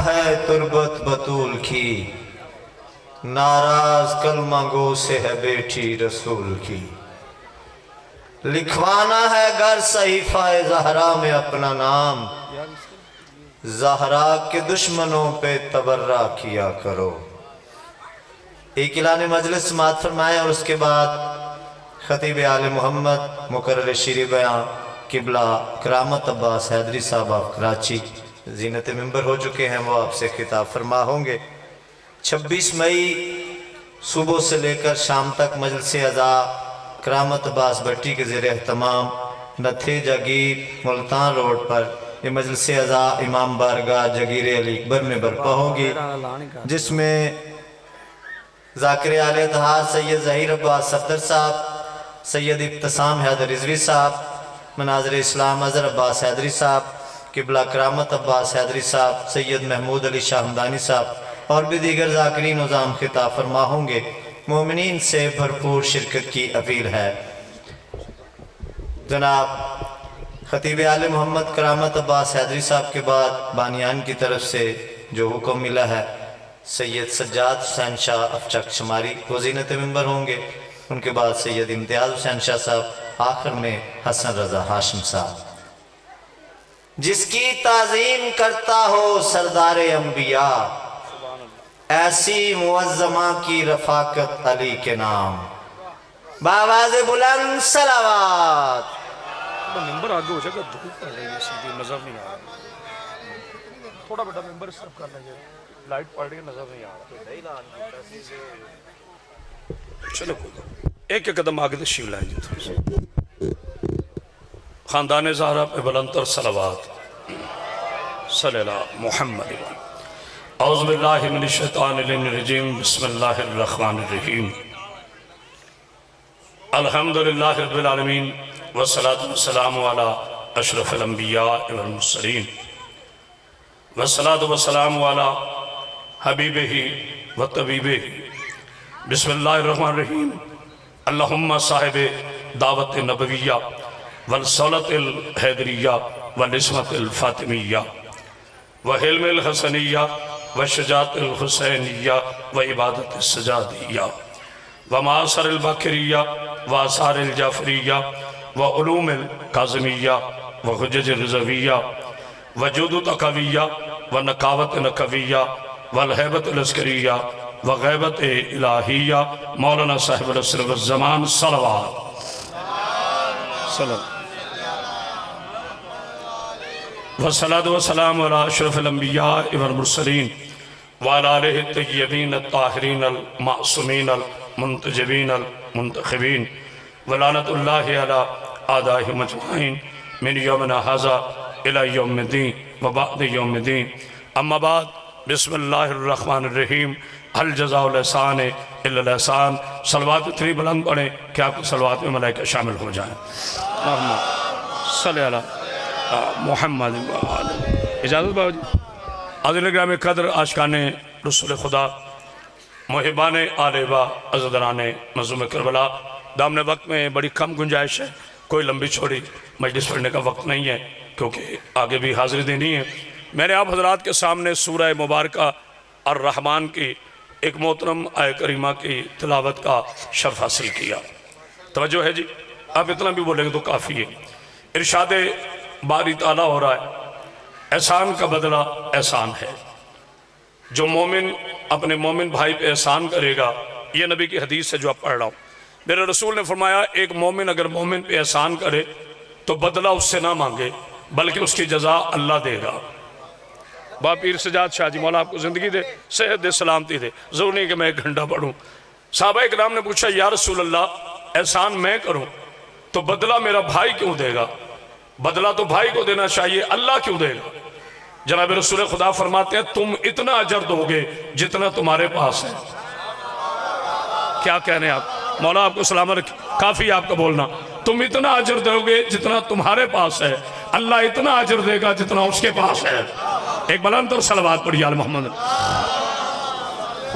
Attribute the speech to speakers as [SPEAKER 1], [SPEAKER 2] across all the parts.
[SPEAKER 1] है तुरबत बतूल की, नाराज कलमा गो से है बेटी रसूल की। लिखवाना है घर सहीफा ज़हरा में अपना नाम, ज़हरा के दुश्मनों पे तबर्रा किया करो। एक ऐलान मजलिस समाअत फरमाए और उसके बाद खतीब आले मोहम्मद मुकर्रर शीर बयां किबला करामत अब्बास हैदरी साहब आप कराची जीनत मिंबर हो चुके हैं, वो आपसे खिताब फरमा होंगे। 26 मई सुबह से लेकर शाम तक मजलिस अज़ा करामत अब्बास भट्टी के ज़ेर एहतमाम नथे जागीर मुल्तान रोड पर ये मजलिस अज़ा इमाम बारगाह जगीर अली अकबर में बर्पा होगी, जिसमें ज़ाकिर आले तहार सैयद ज़हीर अब्बास सफदर साहब, सैयद इब्तिसाम हैदर रिजवी साहब, मनाज़िर इस्लाम अज़हर अब्बास हैदरी साहब, किबला करामत अब्बास हैदरी साहब, सैयद महमूद अली शाह हमदानी साहब और भी दीगर ज़ाकिरीन उज़ाम खिताब फरमा होंगे। मोमिनीन से भरपूर शिरकत की अपील है। जनाब खतीब आले मोहम्मद करामत अब्बास हैदरी साहब के बाद बानियान की तरफ से जो हुक्म मिला है, सैयद सज्जाद हुसैन शाह अफचक शुमारी वो ज़ीनत मिंबर होंगे। उनके बाद सैयद इम्तियाज़ हुसैन शाह साहब, आखिर में हसन रज़ा हाशिम साहब। जिसकी ताज़ीम करता हो सरदारे अंबिया, ऐसी मुअज़्ज़मा की रफ़ाकत अली के नाम। बावाज़े बुलंद सलावत।
[SPEAKER 2] मेंबर आगे हो जाएगा, धूप पड़ रही है सीधी नजर नहीं आ रहा। थोड़ा बेटा मेंबर सिर्फ कर लेंगे, लाइट पड़ रही है नजर नहीं आ रहा। चलो एक एक कदम आगे तशरीफ लाएं जी। थोड़ी सी खानदान ज़हरा पे बुलंदतर सलावत सल्लल्लाहु मुहम्मद। औज़ु बिल्लाहि मिनश शैतानिर रजीम, बिस्मिल्लाहिर रहमानिर रहीम। अल्हम्दुलिल्लाहि रब्बिल आलमीन वस्सलातु वस्सलामु अला अशरफिल अंबिया वल मुरसलीन वस्सलातु वस्सलामु अला हबीबिही व तबीबिही। बिस्मिल्लाहिर रहमानिर रहीम। अल्लाहुम्मा साहिबे दावत नबविया वल सौलतिल हैदरिया वल इस्मतिल फातिमिया व हिल्मिल हसनिया व शुजातिल हुसैनिया व इबादत सजादिया व मासरिल बकरिया व आसारिल जाफरिया व उलूमिल काज़िमिया व हुज्जज रिज़विया व जुदू तकविया व नकावत नकविया वल हैबत लस्करिया व गैबत इलाहिया मौलाना साहिब असर व ज़मान सलवात वस्सलातु वस्सलामु अला अशरफिल अंबिया वल मुरसलीन व अला आलिहि तय्यबीन अत्ताहिरीन अल मासूमीन अल मुंतजबीन अल मुंतखबीन व लानतुल्लाहि अला आदाइहिम अजमाइन मिन यौमिना हाज़ा इला यौमिद्दीन व बअद यौमिद्दीन। अम्मा बाद, बिस्मिल्लाहिर रहमानिर रहीम। हल जज़ाउल एहसान इल्लल एहसान। सलवात इतनी बुलंद पढ़ें कि आपकी सलवात में मलाइका शामिल हो जाएं। सल्लल्लाहु अलैहि मुहम्मद। इजाज़त बाबू जी। आज़िल ग्राम कदर आशिकाने रसूल खुदा मुहिबान आलेबा अज़दरान मज़लूम करबला, दामने वक्त में बड़ी कम गुंजाइश है, कोई लंबी चौड़ी मजलिस पढ़ने का वक्त नहीं है क्योंकि आगे भी हाज़िरी देनी है। मैंने आप हज़रात के सामने सूरह मुबारक अर्रहमान की एक मोहतरम आय करीमा की तिलावत का शर्फ हासिल किया। तवज्जो है जी, आप इतना भी बोलेंगे तो काफ़ी है। इरशाद बारी ताला हो रहा है, एहसान का बदला एहसान है। जो मोमिन अपने मोमिन भाई पे एहसान करेगा, ये नबी की हदीस है जो आप पढ़ रहा हूँ। मेरे रसूल ने फरमाया, एक मोमिन अगर मोमिन पे एहसान करे तो बदला उससे ना मांगे बल्कि उसकी जजा अल्लाह देगा। बाप पीर सजाद शाह जी मौला आपको ज़िंदगी दे, सेहत दे, सलामती दे। ज़रूर नहीं कि मैं एक घंटा पढ़ूँ। साहबा इकराम ने पूछा, या रसूल अल्लाह, एहसान मैं करूँ तो बदला मेरा भाई क्यों देगा? बदला तो भाई को देना चाहिए, अल्लाह क्यों देगा? जनाब रसूल खुदा फरमाते हैं, तुम इतना अजर दोगे जितना तुम्हारे पास है। क्या कह रहे हैं आप? मौला आपको सलामत रखे। काफ़ी आपका बोलना। तुम इतना अजर दोगे जितना तुम्हारे पास है, अल्लाह इतना अजर देगा जितना उसके पास है। एक बुलंद और सलवात पढ़िए आल मोहम्मद।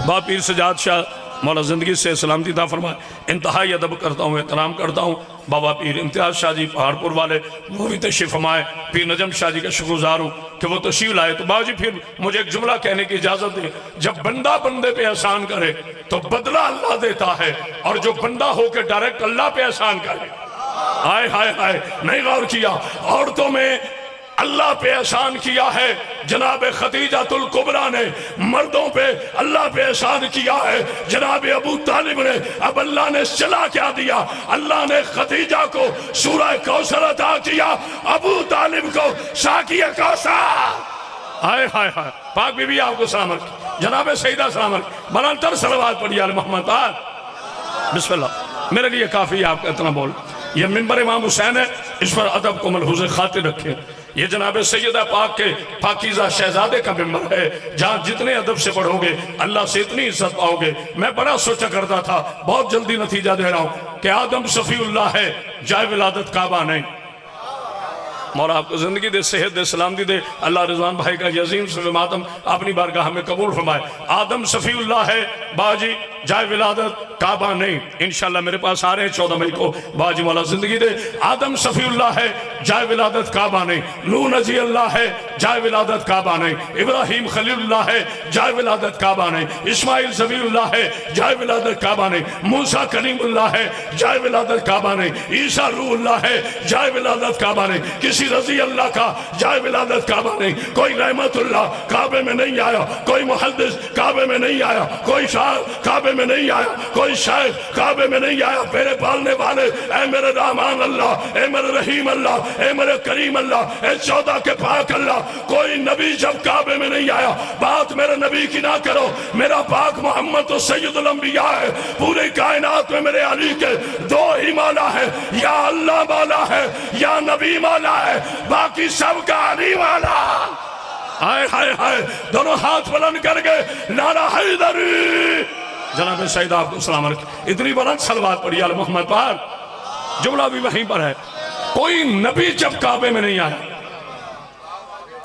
[SPEAKER 2] बाप पीर सजाद शाह मौला ज़िंदगी से सलामती दा फरमाए। इंतहाई अदब करता हूँ, एहतराम करता हूँ। बाबा पीर इम्तियाज़ शाह जी पहाड़पुर वाले, वो भी तशरीफ़ फरमाए। पीर नजम शाह जी का शुक्रगुज़ार हूँ। कि वो तशरीफ लाए। तो बाबूजी फिर मुझे एक जुमला कहने की इजाजत दें, जब बंदा बंदे पे एहसान करे तो बदला अल्लाह देता है, और जो बंदा होकर डायरेक्ट अल्लाह पे एहसान करे, हाय हाय हाय, नहीं गौर किया। औरतों में अल्लाह पे एहसान किया है जनाब खदीजातुल कुबरा ने, मर्दों पे अल्लाह पे एहसान किया है जनाब अबू तालिब ने। अब अल्लाह ने चला क्या दिया, अल्लाह ने खदीजा को सूरह कौसर अता किया, अबू तालिब को साकिया कौसर। हाय हाय हाय, पाक बीबी आपको सलामत, जनाब सईदा सलामत, बलंतर सलवात पढ़िए अल मोहम्मद पाक। बिस्मिल्लाह, मेरे लिए काफी आपका इतना बोल। ये मिंबर इमाम हुसैन है, इस पर अदब को मलहूज़ खातिर रखें। ये जनाब सैयदा पाक के पाकीज़ा शहजादे का मिंबर है, जहाँ जितने अदब से पढ़ोगे अल्लाह से इतनी इज्जत पाओगे। मैं बड़ा सोचा करता था, बहुत जल्दी नतीजा दे रहा हूँ कि आदम शफीउल्लाह है, जाए विलादत काबा नहीं। मौला आपको जिंदगी दे, सेहत दे, सलामती दे। अल्लाह रिजवान भाई का यजीम से मातम अपनी बारगाह में कबूल फरमाए। आदम शफीउल्लाह है बाजी, जाए विलादत काबा नहीं। इंशाल्लाह मेरे पास आ रहे हैं 14 मई को, बाजी मौला जिंदगी दे। आदम शफीउल्लाह है, जाए विलादत काबा नहीं। नूह नजी अल्लाह है, जाए विलादत काबा नहीं। इब्राहिम खलीलुल्लाह है, जाए विलादत काबा नहीं। इस्माइल ज़बीउल्लाह है, जाए विलादत काबा नहीं। मूसा कलीमुल्लाह है, जाए विलादत काबा नहीं। ईसा रूहुल्लाह है, जाए विलादत काबा नहीं। किसी रजी अल्लाह का जाए विलादत काबा नहीं। कोई रहमतुल्लाह काबे में नहीं आया, कोई मुहद्दिस काबे में नहीं आया, कोई शायर काबे में नहीं आया, कोई शायर काबे में नहीं आया। मेरे पालने वाले, ए मेरे रहमान अल्लाह, ए मेरे रहीम अल्लाह, ए मेरे करीम अल्लाह, ए 14 के पाक अल्लाह, कोई नबी जब काबे में नहीं आया, बात मेरे नबी की ना करो। मेरा पाक मोहम्मद तो सैयदुल अंबिया है। पूरी कायनात में मेरे अली के 2 ही मौला है, या अल्लाह मौला है या नबी मौला है, बाकी सबका अली मौला। हाय हाय हाय, दोनों हाथ बुलंद करके नारा हैदरी। जनाब सईद आपको सलामत, इतनी बुलंद सलवात पढ़ी अल मोहम्मद पर। जुमला भी वहीं पर है, कोई नबी जब काबे में नहीं आया।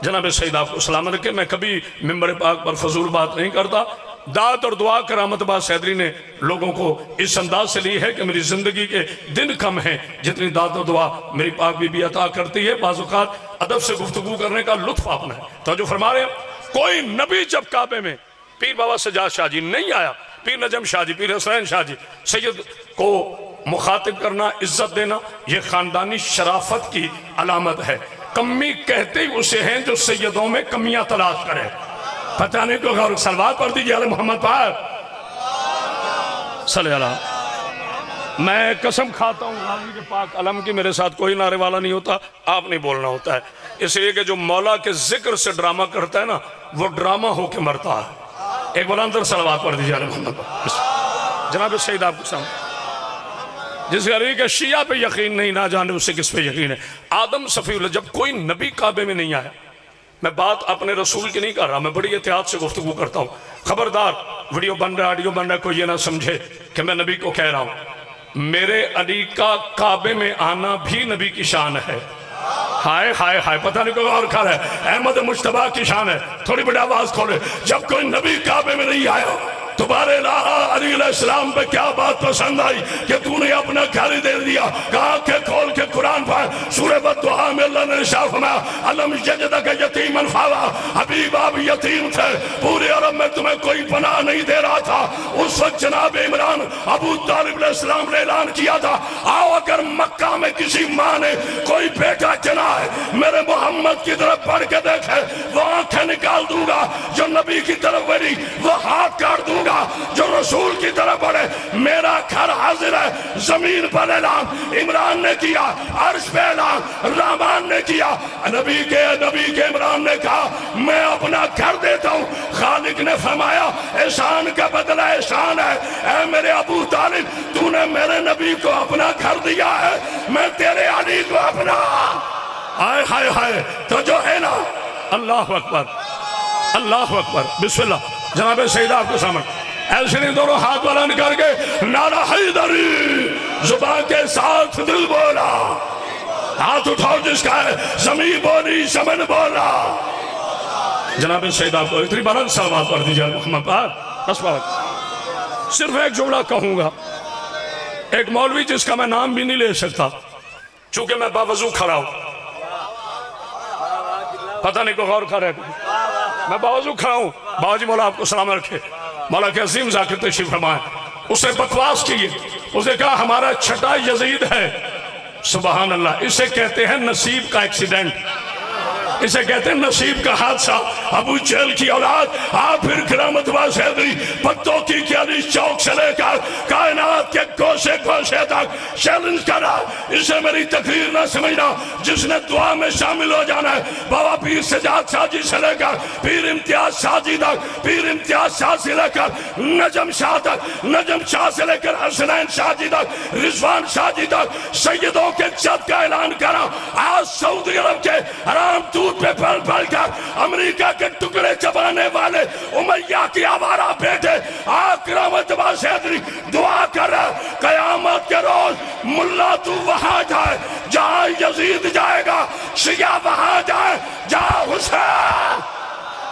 [SPEAKER 2] जनाब सईद आपको सलामत रखे। मैं कभी मिंबर पाक पर फजूल बात नहीं करता। दात और दुआ करामत बाद सैदरी ने लोगों को इस अंदाज से ली है कि मेरी जिंदगी के दिन कम हैं जितनी दात और दुआ मेरी पाक बीबी अता करती है। बाज़-औक़ात अदब से गुफ्तगू करने का लुत्फ अपना है। तो जो फरमा रहे हैं, कोई नबी जब काबे में पीर बाबा सजाद शाह जी नहीं आया, पीर नजम शाह जी, पीर हसनैन शाह जी, सैयद को मुखातिब करना, इज्जत देना, यह खानदानी शराफत की अलामत है। कमी कहते ही उसे हैं जो सैयदों में कमियां तलाश करे। पता नहीं को गौर सलवात पढ़ दीजिए अल मोहम्मद पाक सल्लल्लाहु। मैं कसम खाता हूँ गाजी के पाक अलम की, मेरे साथ कोई नारे वाला नहीं होता, आप नहीं बोलना होता है। इसलिए कि जो मौला के जिक्र से ड्रामा करता है ना, वो ड्रामा होके मरता है। एक बुलंद सलवात पढ़ दीजिए अल मोहम्मद पाक। जनाब सईद आपको सामने, जिस अली के शिया पे यकीन नहीं, ना जाने उससे किस पे यकीन है। आदम सफीउल्लाह जब कोई नबी काबे में नहीं आया, मैं बात अपने रसूल की नहीं कर रहा, मैं बड़ी एहतियात से गुफ्तगू करता हूँ। खबरदार, वीडियो बन रहा है, ऑडियो बन रहा है, कोई ये ना समझे कि मैं नबी को कह रहा हूँ। मेरे अली का काबे में आना भी नबी की शान है। हाय हाय हाय, पता नहीं कोई और खा रहा है, अहमद मुश्तबा की शान है। थोड़ी बड़ी आवाज खोले, जब कोई नबी काबे में नहीं आया, तुम्हारे अली अलैहिस्सलाम पे क्या बात पसंद आई कि तूने अपना घर दे दिया। कहा के खोल के कुरान पर सूरह बद्दुआ में अल्लाह ने इरशाद फरमाया, अलम यजदक यतीमन फावा, हबीब आप यतीम थे, पूरे अरब में तुम्हें कोई पनाह नहीं दे रहा था। उस वक्त जनाब इमरान अबू तालिब अलैहिस्सलाम ने ऐलान किया था, आओ अगर मक्का में किसी माँ ने कोई बेटा जना है, मेरे मोहम्मद की तरफ बढ़ के देखे, वो आंखें निकाल दूंगा। जो नबी की तरफ बढ़ी वो हाथ काट दूंगा। जो रसूल की तरफ बढ़े, मेरा घर हाजिर है। जमीन पर ऐलान इमरान ने किया, अर्श पे ऐलान रहमान ने किया। नबी के इमरान ने कहा मैं अपना घर देता हूँ। खालिक ने फरमाया एहसान का बदला एहसान है। ऐ मेरे अबू तालिब, तूने मेरे नबी को अपना घर दिया है, मैं तेरे अली को अपना। हाय हाय हाय, तो जो है ना, अल्लाह अकबर अल्लाह अकबर, बिस्मिल्लाह। जनाब सईद आपको सामने ऐसे नहीं, दोनों हाथ बुलंद करके नारा हैदरी, जुबान के साथ दिल बोला। हाथ उठाओ जिसका है, ज़मीन बोली समन बोला। जनाब सईद आपको इतनी बुलंद सलवात पढ़ दीजिए मोहम्मद पर। बस बात, सिर्फ एक जुमला कहूंगा। एक मौलवी जिसका मैं नाम भी नहीं ले सकता, चूंकि मैं बावजू खड़ा हूं, पता नहीं को गौर कर रहे। मैं बावजूद खड़ा हूँ, बाबा जी मौला आपको सलाम रखे, मौला के अजीम जाकिर तशरीफ फरमाए। उसने बकवास की, उसने कहा हमारा छठा यजीद है। सुबहान अल्लाह। इसे कहते हैं नसीब का एक्सीडेंट, इसे कहते हैं नसीब का हादसा। अबू जहल की औलाद आप फिर क़यामत वाली पत्तों की क्याली चौक से लेकर कायनात के गोशे गोशे तक चैलेंज करा। इसे मेरी तकरीर ना समझना, जिसने दुआ में शामिल हो जाना है। बाबा पीर सजाद साजी से लेकर पीर इम्तियाज साजी तक, पीर इम्तियाज शाह से लेकर नजम शाह तक, नजम शाह से लेकर हसनैन शाहजी तक, रिजवान शाहजी तक सैयदों के जद का ऐलान करा। आज सऊदी अरब के हराम दूध पे पल पल कर अमेरिका के टुकड़े चबाने वाले उमैया की आवारा बेटे आक्रामत बाशेदरी दुआ कर कयामत के रोज मुल्ला तू वहां जाए जहां यजीद जाएगा, शिया वहां जाए जहां हुसैन।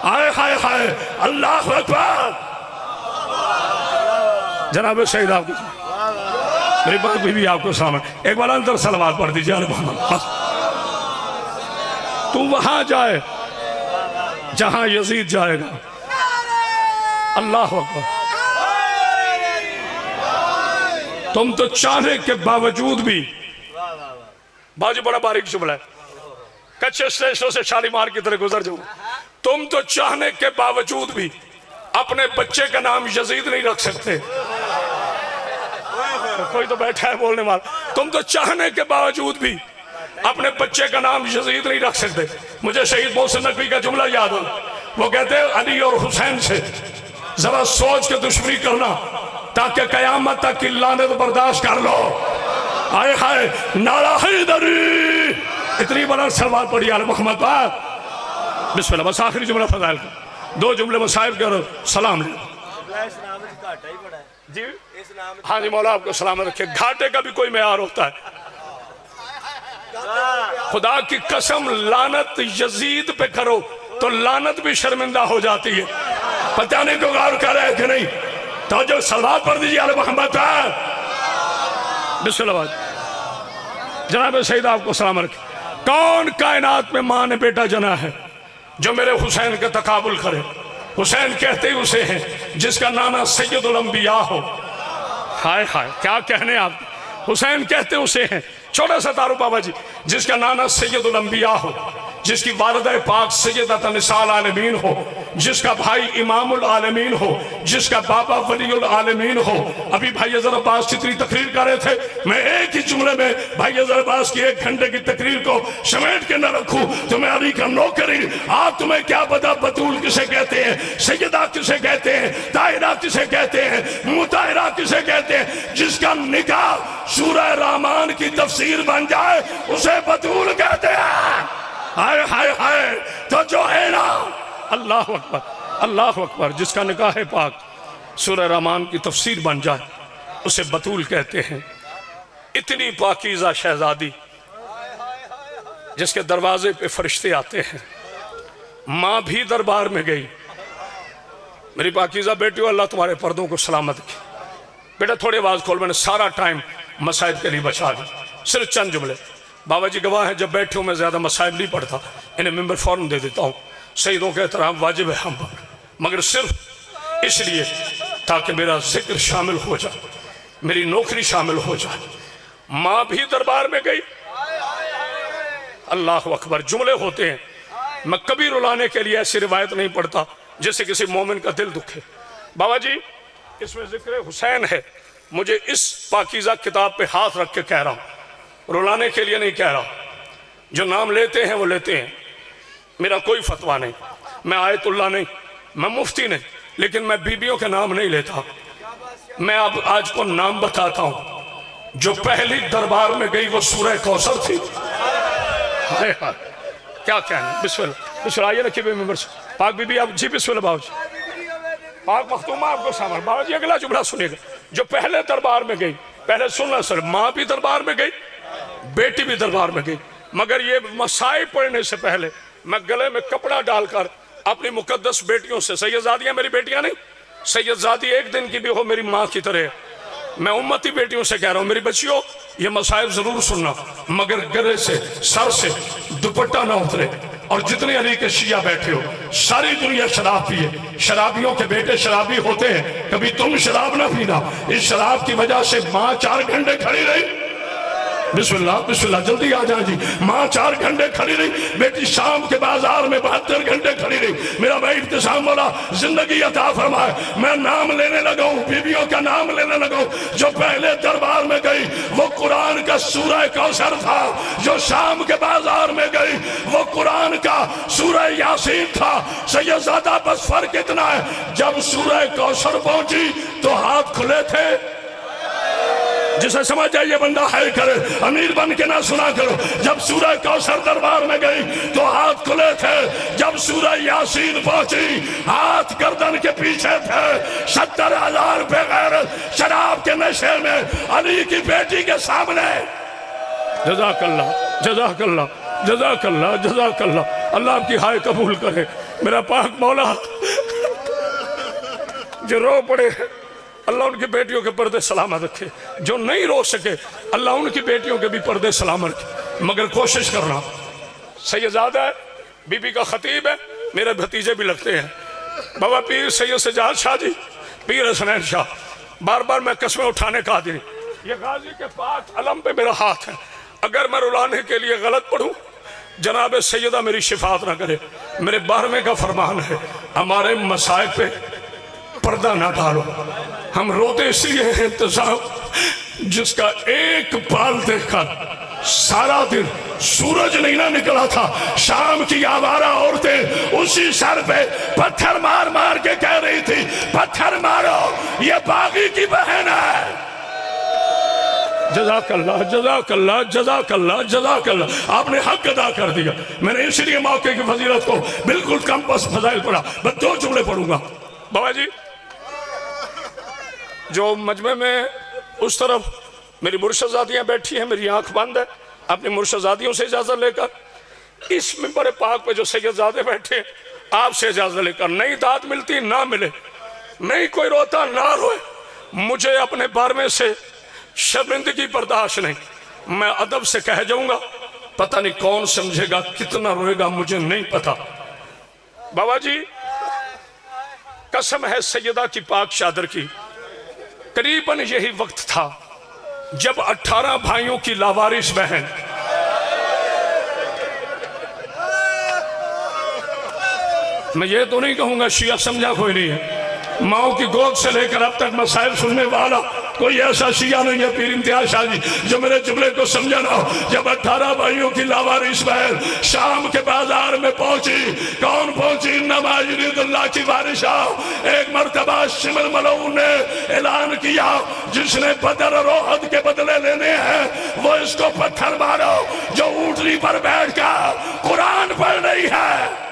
[SPEAKER 2] हाय हाय हाय, अल्लाह अकबर। जनाब शहीद आपको मेरी बात भी आपको सामने एक बार अंदर सलवात पढ़ दीजिए। अरे मोहम्मद तू वहां जाए जहां यजीद जाएगा। अल्लाह अकबर। तुम तो चाहने के बावजूद भी, बाजू बड़ा बारीक जुमला है, कच्चे स्टेशनों से शालीमार की तरह गुजर जाऊं। तुम तो चाहने के बावजूद भी अपने बच्चे का नाम यजीद नहीं रख सकते। कोई तो बैठा है बोलने वाला। तुम तो चाहने के बावजूद भी अपने बच्चे का नाम यजीद नहीं रख सकते। मुझे शहीद मोहसिन नकवी का जुमला याद हो, वो कहते हैं अली और हुसैन से जरा सोच के दुश्मनी करना ताकि कयामत तक की लानत बर्दाश्त कर लो। आए हाय नारा हैदरी। इतनी बड़ा सलवार पड़ी यार मोहम्मद पाक। बिस्मिल्लाह। बस आखिरी जुमला फजाइल का, दो जुमले मसाइब के और सलाम ले जी। हाँ जी मौला आपको सलाम रखे। घाटे का भी कोई मेयार होता है। खुदा की कसम लानत यजीद पे करो तो लानत भी शर्मिंदा हो जाती है। पता नहीं को गौर कर रहे हैं कि नहीं। तो जो सलावत पढ़ दीजिए अल मोहम्मद बिस्मिल्लाह। जनाब शहीद आपको सलाम रखे। कौन कायनात में मां ने बेटा जना है जो मेरे हुसैन का तकाबुल करे। हुसैन कहते ही उसे हैं जिसका नाना सैयदुल अंबिया हो। हाय हाय क्या कहने आप। हुसैन कहते उसे हैं, छोटा सा तारू बाबा जी, जिसका नाना सैयदुल अंबिया हो, जिसकी वालिदा पाक सैयदत निसाल आलमीन हो, जिसका भाई इमामुल आलमीन हो, जिसका बाबा वलीउल आलमीन हो। अभी भाई अज़हर अब्बास जितनी तकरीर कर रहे थे, मैं एक ही जुमले में भाई अज़हर अब्बास की 1 घंटे की तकरीर को समेट के न रखूं तो मैं अली का नौकरी। आप तुम्हें क्या पता बतूल किसे कहते हैं, सैयदा किसे कहते हैं, ताहिरा किसे कहते हैं, मुताहिरा किसे कहते हैं। जिसका निकाह सूरह रहमान की तफसीर बन जाए उसे बतूल कहते हैं। हाय हाय हाय। तो जो है ना, अल्लाह अकबर अल्लाह अकबर, जिसका निकाह पाक सूरह रहमान की तफसीर बन जाए उसे बतूल कहते हैं। इतनी पाकीज़ा शहजादी जिसके दरवाजे पे फरिश्ते आते हैं। माँ भी दरबार में गई। मेरी पाकीज़ा बेटी, अल्लाह तुम्हारे पर्दों को सलामत की। बेटा थोड़ी आवाज़ खोल, मैंने सारा टाइम मसाइब के लिए बचा दी। सिर्फ चंद जुमले। बाबा जी गवाह हैं, जब बैठे हो मैं ज़्यादा मसाइब नहीं पढ़ता, इन्हें मेंबर फौरन दे देता हूँ। शहीदों का एहतराम वाजिब है हम पर, मगर सिर्फ इसलिए ताकि मेरा जिक्र शामिल हो जाए, मेरी नौकरी शामिल हो जाए। माँ भी दरबार में गई। अल्लाह अकबर। जुमले होते हैं, मैं कभी रुलाने के लिए ऐसी रिवायत नहीं पढ़ता जैसे किसी मोमिन का दिल दुखे। बाबा जी इसमें जिक्र हुसैन है। मुझे इस पाकीज़ा किताब पे हाथ रख के कह रहा हूँ, रुलाने के लिए नहीं कह रहा। जो नाम लेते हैं वो लेते हैं, मेरा कोई फतवा नहीं। मैं आयतुल्ला नहीं, मैं मुफ्ती नहीं, लेकिन मैं बीबियों के नाम नहीं लेता। मैं अब आज को नाम बताता हूँ। जो पहली दरबार में गई वो सूरह कौसर थी। हाय हाय क्या कहना। बिस्मिल्लाह बिस्मिल्लाह। आइए रखिए मेंबर से पाक बीबी आप जी। बिस्मिल्लाह बाबू जी। पाक मखतूमा आपको सामान। बाबा जी अगला जुमला सुनिएगा। जो पहले दरबार में गई, पहले सुनना सर, माँ भी दरबार में गई, बेटी भी दरबार में गई। मगर ये मसाइब पढ़ने से पहले मैं गले में कपड़ा डालकर अपनी मुकद्दस बेटियों से, सैयदजादियाँ मेरी बेटियाँ नहीं, सैयदजादी एक दिन की भी हो मेरी माँ की तरह, मैं उम्मती बेटियों से कह रहा हूँ, मेरी बच्चियों ये मसाइब जरूर सुनना, मगर गले से सर से दुपट्टा ना उतरे। और जितने अली के शिया बैठे हो, सारी दुनिया शराब पिए, शराबियों के बेटे शराबी होते हैं, कभी तुम शराब ना पीना। इस शराब की वजह से माँ 4 घंटे खड़ी रही, बिस्मिल्लाह बिस्मिल्लाह, जल्दी आ जाए जी। माँ 4 घंटे खड़ी रही, बेटी शाम के बाजार में 72 घंटे खड़ी रही। मेरा भाई इब्तिसाम बोला जिंदगी अता फरमाए। मैं नाम लेने लगा हूँ, बीवियों का नाम लेने लगा हूँ। जो पहले दरबार में गई वो कुरान का सूरह कौसर था, जो शाम के बाजार में गई वो कुरान का सूरह यासीन था। सैयदजादा बस फर्क इतना है, जब सूरह कौसर पहुंची तो हाथ खुले थे। जिसे समझ जाइए बंदा है करे, अमीर बन के ना सुना करो। जब सूरह कौसर दरबार में गई तो हाथ खुले थे, जब सूरह यासीन पहुंची हाथ गर्दन के पीछे थे। 70,000 बेगैर शराब के नशे में अली की बेटी के सामने। जज़ाकल्लाह जज़ाकल्लाह जज़ाकल्लाह जज़ाकल्लाह। अल्लाह आपकी हाय कबूल करे। मेरा पाक मौला जो रो पड़े अल्लाह उनकी बेटियों के पर्दे सलामत रखे, जो नहीं रो सके अल्लाह उनकी बेटियों के भी पर्दे सलामत रखे। मगर कोशिश करना, सैयदजादा है, बीबी का खतीब है, मेरे भतीजे भी लगते हैं। बाबा पीर सैयद सजाद शाह जी, पीर हसनैन शाह, बार बार मैं कस्में उठाने का आदि नहीं। ये गाजी के पाक अलम पे मेरा हाथ है, अगर मैं रुलाने के लिए गलत पढ़ूं जनाब सैयदा मेरी शिफात ना करे। मेरे 12वें का फरमान है, हमारे मसाइब पे पर्दा ना डालो। हम रोते इसलिए हैं इंतजाम, जिसका एक बाल देखकर सारा दिन सूरज नहीं ना निकला था। शाम की आवारा औरतें उसी सर पे पत्थर मार मार के कह रही थी पत्थर मारो, ये बागी की बहन है। जज़ाकल्लाह जज़ाकल्लाह जज़ाकल्लाह जज़ाकल्लाह। आपने हक अदा कर दिया। मैंने इसलिए मौके की फजीलत को बिल्कुल कम बस फजाइल पढ़ा, बस 2 जुमले पढ़ूंगा। बाबा जी जो मजमे में उस तरफ मेरी मुर्शदादियाँ बैठी हैं, मेरी आंख बंद है, अपनी मुर्शदादियों से इजाज़त लेकर इस मिंबर पाक पे जो सैयदजादे बैठे आपसे इजाज़त लेकर, नहीं दाद मिलती ना मिले, नहीं कोई रोता ना रोए, मुझे अपने बारे में से शर्मिंदगी बर्दाश्त नहीं। मैं अदब से कह जाऊंगा, पता नहीं कौन समझेगा, कितना रोएगा मुझे नहीं पता। बाबा जी कसम है सैयदा की पाक चादर की, करीबन यही वक्त था जब 18 भाइयों की लावारिस बहन मैं ये तो नहीं कहूंगा शिया समझा कोई नहीं है, माओ की गोद से लेकर अब तक मसाइल सुनने वाला कोई ऐसा शिया नहीं है पीर इम्तियाज शाह जी जो मेरे जुमले को समझा ना हो। जब 18 भाइयों की लावारिस बहन शाम के बाजार में पहुंची, कौन पहुंची? नमाजुल्लाह की बारिशा। एक मरतबा शिमर मलऊन ने ऐलान किया, जिसने बदर और ओहद के बदले लेने हैं वो इसको पत्थर मारो जो ऊंटनी पर बैठ कर कुरान पढ़ रही है।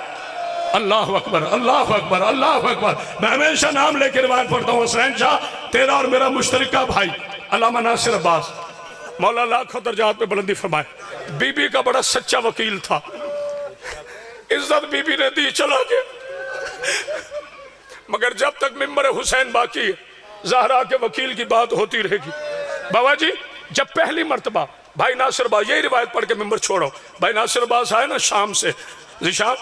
[SPEAKER 2] अल्लाह अकबर अल्लाह अकबर अल्लाह अकबर। मैं हमेशा नाम लेकर रिवायत पढ़ता हूँ। हसनैन शाह तेरा और मेरा मुश्तरका भाई अल्लामा नासिर अब्बास, मौला लाखों दर्जात पे बुलंदी फरमाए, बीबी का बड़ा सच्चा वकील था। इज्जत बीबी ने दी, चला गया, मगर जब तक मिंबर हुसैन बाकी है ज़हरा के वकील की बात होती रहेगी। बाबा जी जब पहली मर्तबा भाई नासिर अब्बास, यही रिवायत पढ़ के मिंबर छोड़ो, भाई नासिर अब्बास आए ना शाम से, जिशान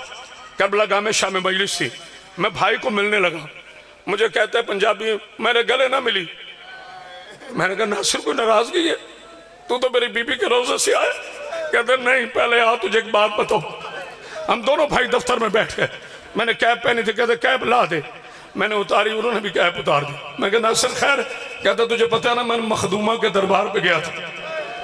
[SPEAKER 2] करबला गाह में शाम मजलिस थी, मैं भाई को मिलने लगा, मुझे कहते हैं पंजाबी मेरे गले ना मिली। मैंने कहा नासिर कोई नाराजगी है, तू तो मेरी बीबी के रोजे से आया। कहते नहीं पहले आ तुझे एक बात बताओ। हम दोनों भाई दफ्तर में बैठ गए, मैंने कैब पहनी थी, कहते कैब ला दे, मैंने उतारी, उन्होंने भी कैब उतार दी। मैं कहा नासिर खैर? कहता तुझे पता है ना मैं मखदूमा के दरबार पे गया था।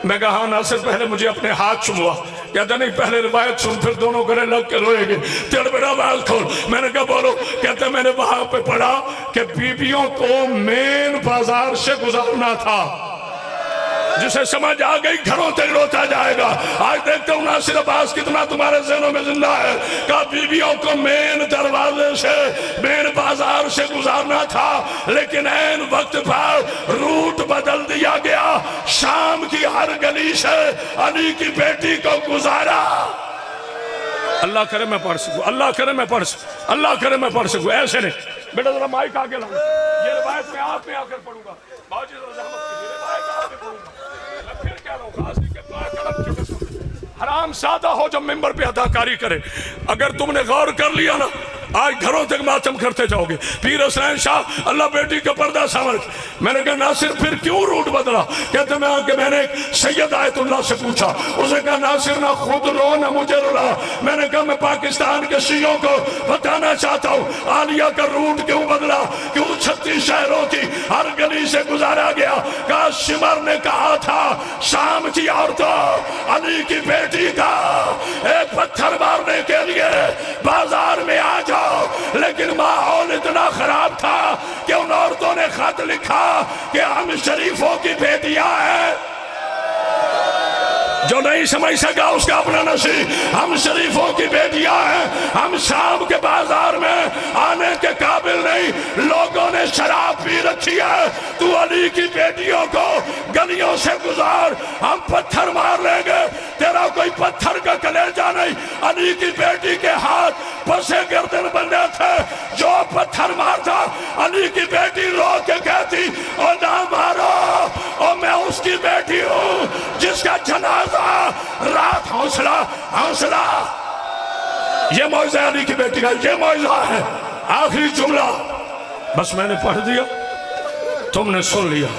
[SPEAKER 2] मैं कहा हाँ नासिर पहले मुझे अपने हाथ चुमवा। कहता नहीं पहले रिवायत सुन फिर दोनों गले लग के रोएंगे, तेरे मेरा बाल खोल। मैंने कहा बोलो। कहते मैंने वहां पे पढ़ा कि बीबियों को मेन बाजार से गुजारना था। जिसे समझ आ गई घरों तक रोता जाएगा। आज देखता हूँ नासिर अब्बास कितना तुम्हारे ज़हनों में जिंदा है। का बीबियों को मेन दरवाजे से मेन बाजार से गुजारना था, लेकिन ऐन वक्त पर रूट बदल दिया गया, शाम की हर गली से अली की बेटी को गुजारा। अल्लाह करे मैं पढ़ सकूं, अल्लाह करे मैं पढ़ सकूं, अल्लाह करे मैं पढ़ सकूं। ऐसे नहीं बेटा, जरा माइक आगे लाओ, ये रिवायत मैं आप में आकर पढ़ूंगा। बाजी जरा रहमत कीजिए, रिवायत आगे पढ़ूंगा। मैं फिर कह रहा हूं गाजी के पाक अलम की कसम, हराम ज्यादा हो जब मेंबर पे अदाकारी करे। अगर तुमने गौर कर लिया ना, आज घरों तक मातम करते जाओगे। पीर हुसैन शाह अल्लाह बेटी का पर्दा समझ। मैंने कहा नासिर फिर क्यों रूट बदला? कहते मैंने सैयद आयतुल्लाह से पूछा, उसने कहा नासिर ना खुद रो ना मुझे रुला। मैंने कहा मैं पाकिस्तान के शियों को बताना चाहता हूँ आलिया का रूट क्यों बदला, क्यों 36 शहरों की हर गली से गुजारा गया। कहा शिमर ने कहा था शाम की औरतों अली की बेटी का एक पत्थर मारने के लिए बाजार में आ जाओ, लेकिन माहौल इतना खराब था कि उन औरतों ने खत लिखा कि हम शरीफों की बेटियां हैं। जो नहीं समझ सका उसका अपना नसीब। हम शरीफों की बेटियां हैं, हम शाम के बाजार में आने के काबिल नहीं। लोगों ने शराब पी रखी है, तू अली की बेटियों को गलियों से गुजार, हम पत्थर मार लेंगे। तेरा कोई पत्थर का कलेजा नहीं। अली की बेटी के हाथ पसे गर्दन बने थे, जो पत्थर मारता अली की बेटी रो के कहती ओ ना मारो, ओ मैं उसकी बेटी हूं जिसका जनाजा रात हौसला हौसला। ये मौजा अली की बेटी का, ये मौजा है। आखिरी जुमला बस मैंने पढ़ दिया, तुमने सुन लिया।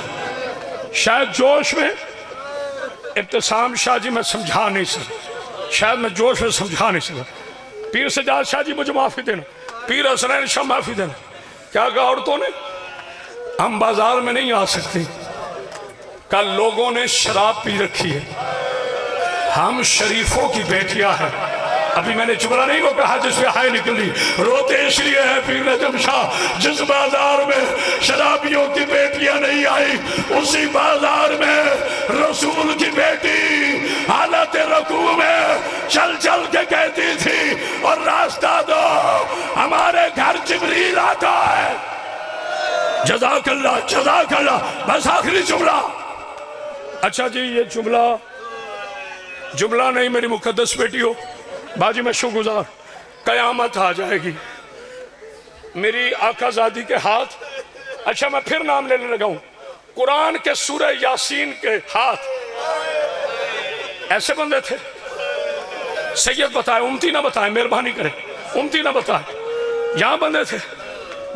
[SPEAKER 2] शायद जोश में इब्तिसाम शाह जी मैं समझा नहीं सका, शायद मैं जोश में समझा नहीं सका। पीर सजाद शाह जी मुझे माफी देना, पीर हसनैन शाह माफी देना। क्या कहा औरतों ने? हम बाजार में नहीं आ सकते, कल लोगों ने शराब पी रखी है, हम शरीफों की बेटियां हैं। अभी मैंने जुमला नहीं वो कहा जिसमें हाय निकली, रोते इसलिए है पीर नजम शाह जिस बाजार में शराबियों की बेटियां नहीं आई, उसी बाजार में रसूल की बेटी हालत रकू में चल चल के कहती थी और रास्ता दो, हमारे घर जिब्रील आता है। जज़ाकल्लाह जज़ाकल्लाह। बस आखिरी जुमला। अच्छा जी, ये जुमला नहीं मेरी मुकद्दस बेटी हो बाजी, मैं शुक्रगुजार। कयामत आ जाएगी मेरी आकाजादी के हाथ। अच्छा मैं फिर नाम लेने लगा हूं, कुरान के सूरह यासीन के हाथ ऐसे बंदे थे। सैयद बताए, उम्ती ना बताए, मेहरबानी करें, उम्ती ना बताए। यहां बंदे थे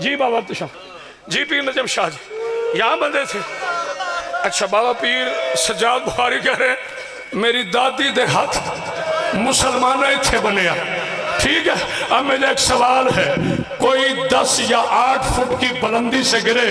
[SPEAKER 2] जी बाबा शाह जी, पीर नजम शाह जी यहां बंदे थे। अच्छा बाबा पीर सज्जाद बुखारी कह रहे हैं मेरी दादी दे हाथ मुसलमान थे बने। ठीक है, अब मेरा एक सवाल है, कोई 10 या 8 फुट की बुलंदी से गिरे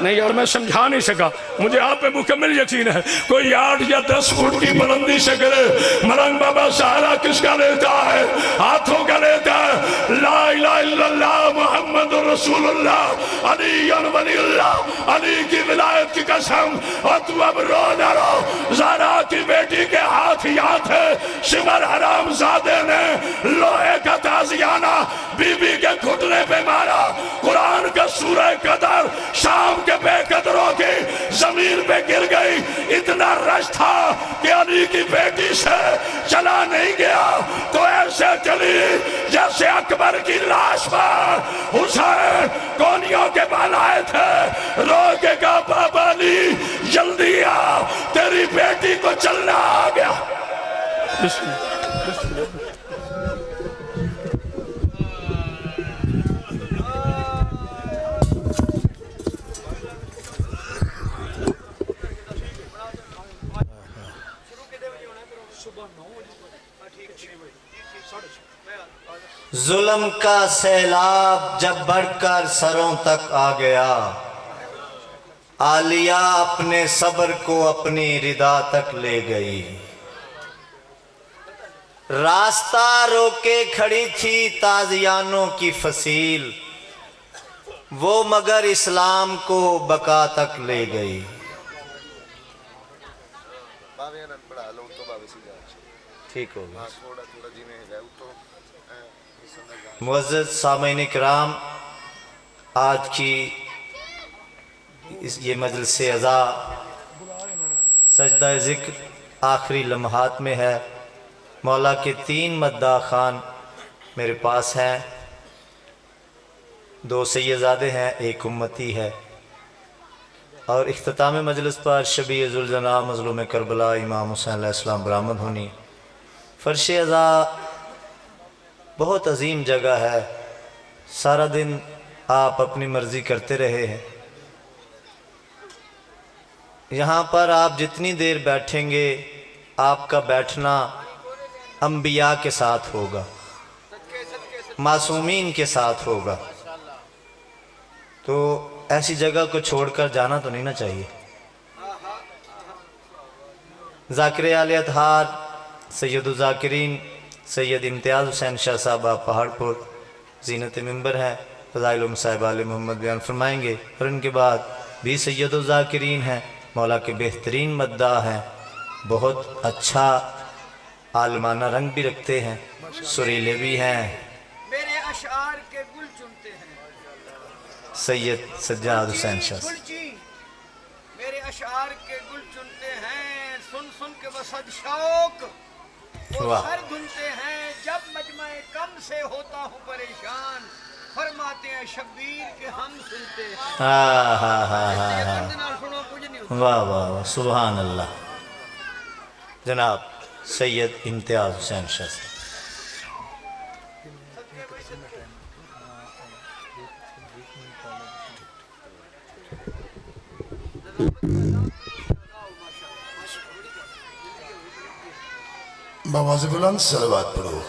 [SPEAKER 2] नहीं यार मैं समझा नहीं सका, मुझे आप पे मुकम्मल यकीन है। कोई 8 या 10 फुट की बुलंदी से गिरे, मलंग बाबा सहारा किसका लेता है? हाथों का लेता है। ला इलाहा इल्लल्लाह मुहम्मद रसूलुल्लाह अली वलीउल्लाह, अली की विलायत की कसम। और तू अब रो न रो, ज़हरा की बेटी के हाथ याद है, शिमर हरामजादे ने लोहे का ताजियाना बीबी के घुटने पे मारा। कुरान का सूरह कदर शाम के बेकदरों की जमीन पे गिर गई। इतना रश था कि अली की बेटी से चला नहीं गया, तो ऐसे चली जैसे अकबर की लाश पर हुसैन कोनियों के बाल आए थे। रो के कहा बाबा अली जल्दी आ, तेरी बेटी को चलना आ गया।
[SPEAKER 1] जुल्म का सैलाब जब बढ़कर सरों तक आ गया, आलिया अपने सब्र को अपनी रिदा तक ले गई। रास्ता रोके खड़ी थी ताजियानों की फसील, वो मगर इस्लाम को बका तक ले गई। ठीक हो गया। मुअज़्ज़ज़ सामईन किराम, आज की ये मजलिस अज़ा सजदा ज़िक्र आखिरी लम्हात में है। मौला के 3 मद्दा खान मेरे पास हैं, 2 सैयदादे हैं, एक उम्मती है। और इख्तिताम मजलिस पर शबीजुलजना मज़लूम करबला इमाम हुसैन अलैहिस्सलाम बरामद होनी। फ़र्श अज़ा बहुत अजीम जगह है। सारा दिन आप अपनी मर्ज़ी करते रहे हैं। यहाँ पर आप जितनी देर बैठेंगे आपका बैठना अंबिया के साथ होगा, मासूमीन के साथ होगा। तो ऐसी जगह को छोड़कर जाना तो नहीं ना चाहिए। ज़ाकिर आले अतहार सैयदुल ज़ाकिरीन सैयद इम्तियाज़ हुसैन शाह साहब पहाड़पुर ज़ीनत मिंबर है, फ़ज़ाइल मसाइब आले मोहम्मद बयान फरमाएंगे। और उनके बाद भी सैयदुल ज़ाकिरीन हैं, मौला के बेहतरीन मद्दा हैं, बहुत अच्छा आलमाना रंग भी रखते हैं, सुरीले भी हैं।
[SPEAKER 3] मेरे अशआर के गुल चुनते हैं
[SPEAKER 1] सैयद सज्जाद हुसैन शाह
[SPEAKER 3] गुलची, मेरे अशआर के गुल चुनते हैं। सुन सुन के बसद शौक वो
[SPEAKER 1] वाह।
[SPEAKER 3] सर धुनते हैं। जब मजमे कम से होता हूँ परेशान, फरमाते हैं शब्बीर के हम सुनते हैं।
[SPEAKER 1] हाँ हाँ हाँ हाँ
[SPEAKER 3] ये
[SPEAKER 1] हाँ,
[SPEAKER 3] बंद ना सुनो कुछ नहीं होता।
[SPEAKER 1] वाह वाह वाह, सुभान अल्लाह। जनाब सैयद इम्तियाज़ हुसैन शाह साहब।
[SPEAKER 4] बाबा से बुलंद सलवात पढ़ो।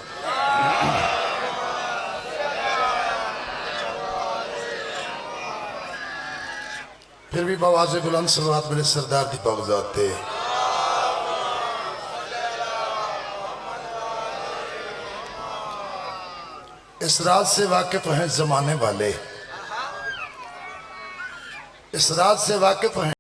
[SPEAKER 4] फिर भी बाबा से बुलंद सलवात मेरे सरदार दीपक जाते। इस रात से वाकिफ हैं जमाने वाले, इस रात से वाकिफ हैं